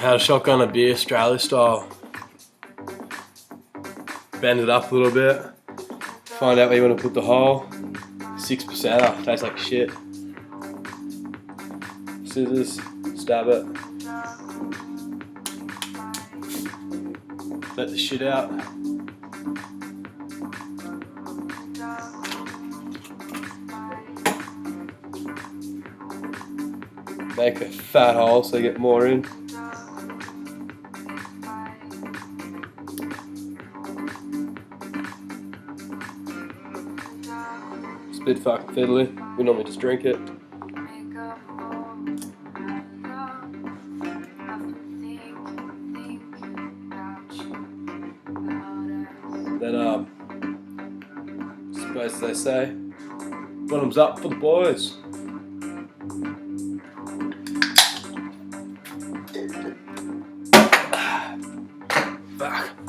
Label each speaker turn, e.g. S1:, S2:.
S1: How to shotgun a beer Australia style. Bend it up a little bit. Find out where you want to put the hole. 6%er, tastes like shit. Scissors, stab it. Let the shit out. Make a fat hole so you get more in. It's a bit fucking fiddly. We normally just drink it. Then, suppose they say, bottoms up for the boys. Fuck.